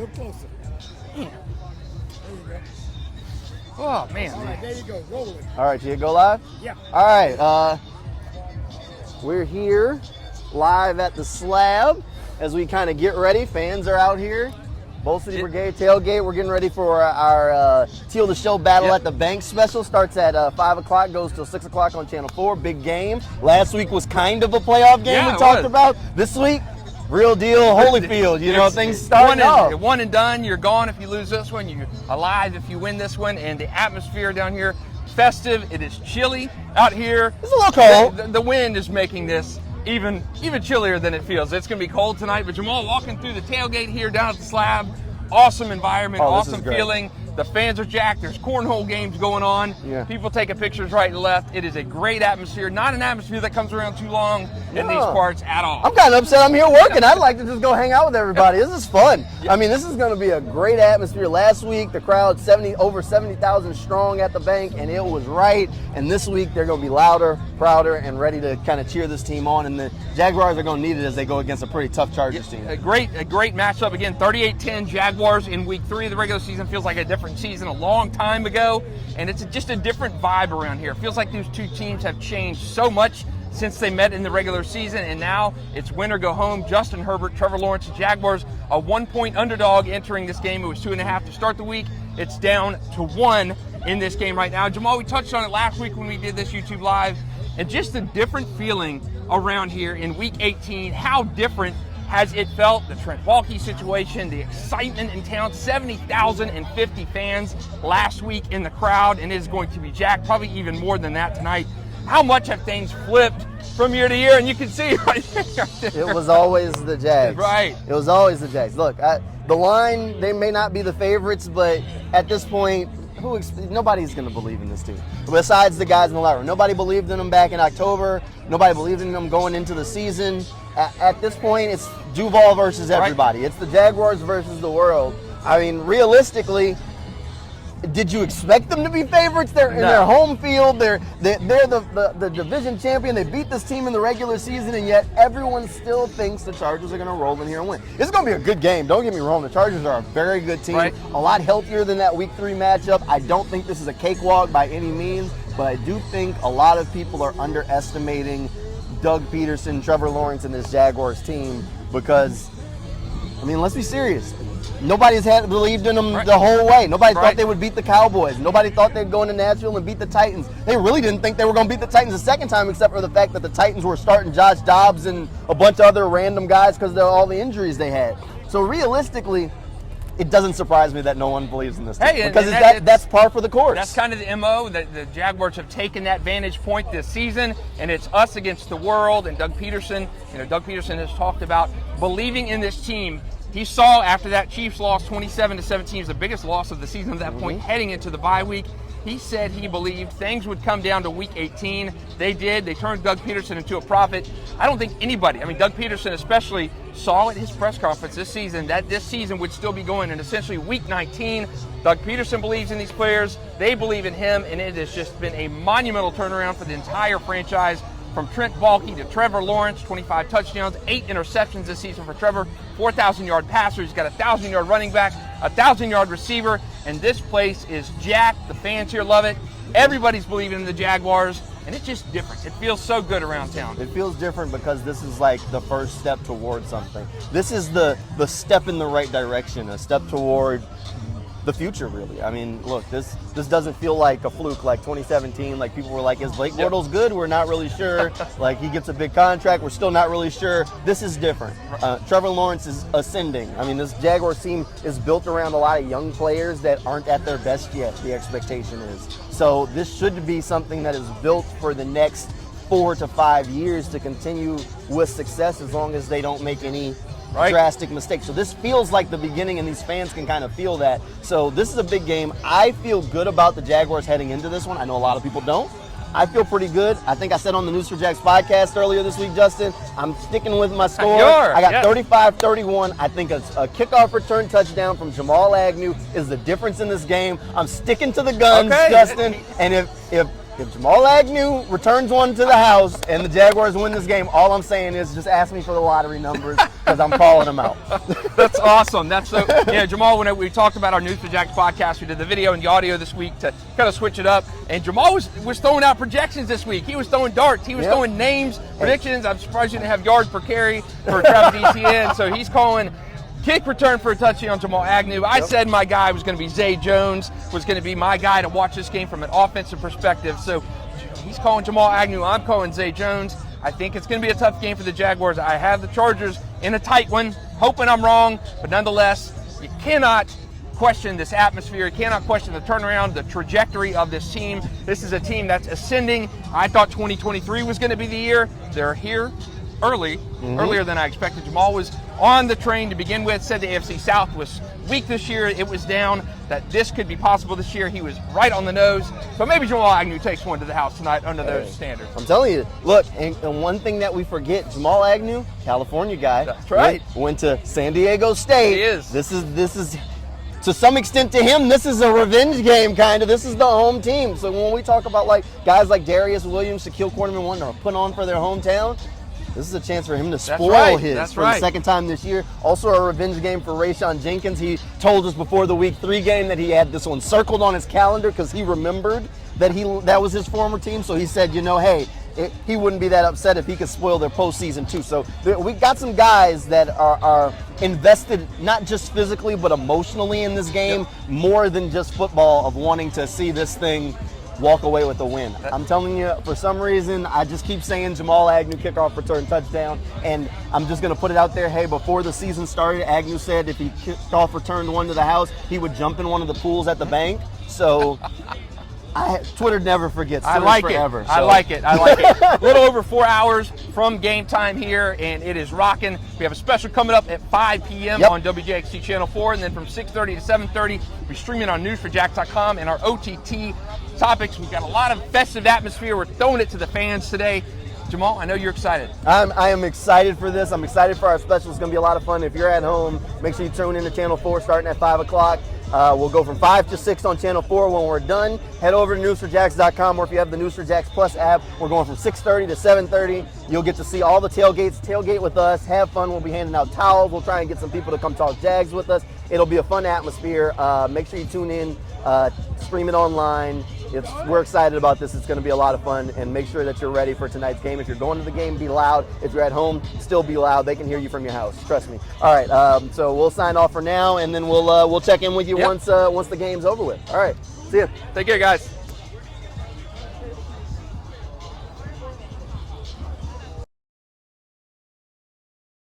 Look closer. There you go. Oh, man. All right, there you go. Roll it. All right, you go live? Yeah. All right, we're here live at the slab as we kind of get ready. Fans are out here. Both City Brigade tailgate. We're getting ready for our Teal the Show battle at the bank special. Starts at 5 o'clock, goes till 6 o'clock on Channel 4. Big game. Last week was kind of a playoff game we talked about. This week, real deal, Holyfield. You know, things starting off. One and done. You're gone if you lose this one. You're alive if you win this one. And the atmosphere down here, festive. It is chilly out here. It's a little cold. The wind is making this even chillier than it feels. It's going to be cold tonight. But Jamal walking through the tailgate here down at the slab. Awesome environment, awesome feeling. The fans are jacked. There's cornhole games going on. Yeah. People taking pictures right and left. It is a great atmosphere. Not an atmosphere that comes around too long in these parts at all. I'm kind of upset I'm here working. I'd like to just go hang out with everybody. This is fun. I mean, this is going to be a great atmosphere. Last week, the crowd over 70,000 strong at the bank, and it was right. And this week, they're going to be louder, prouder, and ready to kind of cheer this team on. And the Jaguars are going to need it as they go against a pretty tough Chargers team. A great matchup. Again, 38-10 Jaguars in week 3 of the regular season. Feels like a different season a long time ago, and it's just a different vibe around here. It feels like these two teams have changed so much since they met in the regular season, and now it's win or go home. Justin Herbert, Trevor Lawrence, the Jaguars, a 1-point underdog entering this game. It was 2.5 to start the week. It's down to 1 in this game right now. Jamal, we touched on it last week when we did this YouTube Live, and just a different feeling around here in week 18. How different has it felt? The Trent Baalke situation, the excitement in town, 70,050 fans last week in the crowd, and it is going to be jacked, probably even more than that tonight. How much have things flipped from year to year? And you can see right there. It was always the Jags. Right. It was always the Jags. Look, the line, they may not be the favorites, but at this point, nobody's going to believe in this team. Besides the guys in the locker room. Nobody believed in them back in October. Nobody believed in them going into the season. At this point, it's Duval versus everybody. Right. It's the Jaguars versus the world. I mean, realistically, did you expect them to be favorites? They're in their home field. They're the division champion. They beat this team in the regular season, and yet everyone still thinks the Chargers are going to roll in here and win. It's going to be a good game. Don't get me wrong. The Chargers are a very good team. Right. A lot healthier than that Week 3 matchup. I don't think this is a cakewalk by any means, but I do think a lot of people are underestimating Doug Peterson, Trevor Lawrence, and this Jaguars team because, I mean, let's be serious. Nobody's believed in them the whole way. Nobody thought they would beat the Cowboys. Nobody thought they'd go into Nashville and beat the Titans. They really didn't think they were going to beat the Titans the second time, except for the fact that the Titans were starting Josh Dobbs and a bunch of other random guys because of all the injuries they had. So realistically, it doesn't surprise me that no one believes in this team because that's par for the course. That's kind of the MO that the Jaguars have taken that vantage point this season, and it's us against the world. And Doug Peterson has talked about believing in this team. He saw after that Chiefs loss 27-17 is the biggest loss of the season at that point, heading into the bye week. He said he believed things would come down to week 18. They did. They turned Doug Peterson into a prophet. I don't think anybody, Doug Peterson especially, saw at his press conference this season that this season would still be going in essentially week 19. Doug Peterson believes in these players. They believe in him, and it has just been a monumental turnaround for the entire franchise. From Trent Baalke to Trevor Lawrence, 25 touchdowns, 8 interceptions this season for Trevor, 4,000-yard passer. He's got a 1,000-yard running back, a 1,000-yard receiver, and this place is jacked. The fans here love it. Everybody's believing in the Jaguars, and it's just different. It feels so good around town. It feels different because this is like the first step toward something. This is the step in the right direction, a step toward the future, really. I mean, look, this doesn't feel like a fluke like 2017. Like, people were like, is Blake Bortles good? We're not really sure. Like, he gets a big contract. We're still not really sure. This is different. Trevor Lawrence is ascending. I mean, this Jaguars team is built around a lot of young players that aren't at their best yet, the expectation is. So this should be something that is built for the next 4 to 5 years to continue with success as long as they don't make any drastic mistakes. So this feels like the beginning, and these fans can kind of feel that. So this is a big game. I feel good about the Jaguars heading into this one. I know a lot of people don't. I feel pretty good. I think I said on the News for Jags podcast earlier this week, Justin, I'm sticking with my score. I got 35-31. I think a kickoff return touchdown from Jamal Agnew is the difference in this game. I'm sticking to the guns, Justin. And if If Jamal Agnew returns one to the house and the Jaguars win this game, all I'm saying is just ask me for the lottery numbers because I'm calling them out. That's awesome. That's so. Yeah, Jamal, when we talked about our News for Jacks podcast, we did the video and the audio this week to kind of switch it up. And Jamal was throwing out projections this week. He was throwing darts. He was throwing names, predictions. I'm surprised you didn't have yards per carry for Travis Etienne. So he's calling kick return for a touchdown on Jamal Agnew. I said my guy was going to be Zay Jones, was going to be my guy to watch this game from an offensive perspective. So he's calling Jamal Agnew. I'm calling Zay Jones. I think it's going to be a tough game for the Jaguars. I have the Chargers in a tight one, hoping I'm wrong, but nonetheless, you cannot question this atmosphere. You cannot question the turnaround, the trajectory of this team. This is a team that's ascending. I thought 2023 was going to be the year. They're here earlier than I expected. Jamal was on the train to begin with, said the AFC South was weak this year. It was down, that this could be possible this year. He was right on the nose. So maybe Jamal Agnew takes one to the house tonight under those standards. I'm telling you, look, and one thing that we forget, Jamal Agnew, California guy. That's right. Went to San Diego State. He is. This is to some extent to him, this is a revenge game kind of. This is the home team. So when we talk about like guys like Darius Williams, Shaquille Cornerman wanting to put on for their hometown, this is a chance for him to spoil his for the second time this year. Also a revenge game for Rayshon Jenkins. He told us before the Week 3 game that he had this one circled on his calendar because he remembered that that was his former team. So he said, hey, he wouldn't be that upset if he could spoil their postseason too. So we got some guys that are invested not just physically but emotionally in this game, more than just football, of wanting to see this thing walk away with a win. I'm telling you, for some reason, I just keep saying Jamal Agnew kickoff return touchdown, and I'm just going to put it out there. Hey, before the season started, Agnew said if he kickoff returned one to the house, he would jump in one of the pools at the bank. So Twitter never forgets. I like forever, it. so. I like it. A little over 4 hours from game time here, and it is rocking. We have a special coming up at 5 p.m. on WJXT Channel 4, and then from 6:30 to 7:30, we're streaming on newsforjacks.com and our OTT topics. We've got a lot of festive atmosphere. We're throwing it to the fans today. Jamal, I know you're excited. I am excited for this. I'm excited for our special. It's going to be a lot of fun. If you're at home, make sure you tune in to Channel 4 starting at 5 o'clock. We'll go from 5 to 6 on Channel 4. When we're done, head over to newsforjacks.com, or if you have the News for Jacks Plus app, we're going from 6:30 to 7:30. You'll get to see all the tailgates. Tailgate with us. Have fun. We'll be handing out towels. We'll try and get some people to come talk Jags with us. It'll be a fun atmosphere. Make sure you tune in. Stream it online. We're excited about this. It's going to be a lot of fun, and make sure that you're ready for tonight's game. If you're going to the game, be loud. If you're at home, still be loud. They can hear you from your house. Trust me. All right. So we'll sign off for now, and then we'll check in with you once the game's over with. All right. See ya. Take care, guys.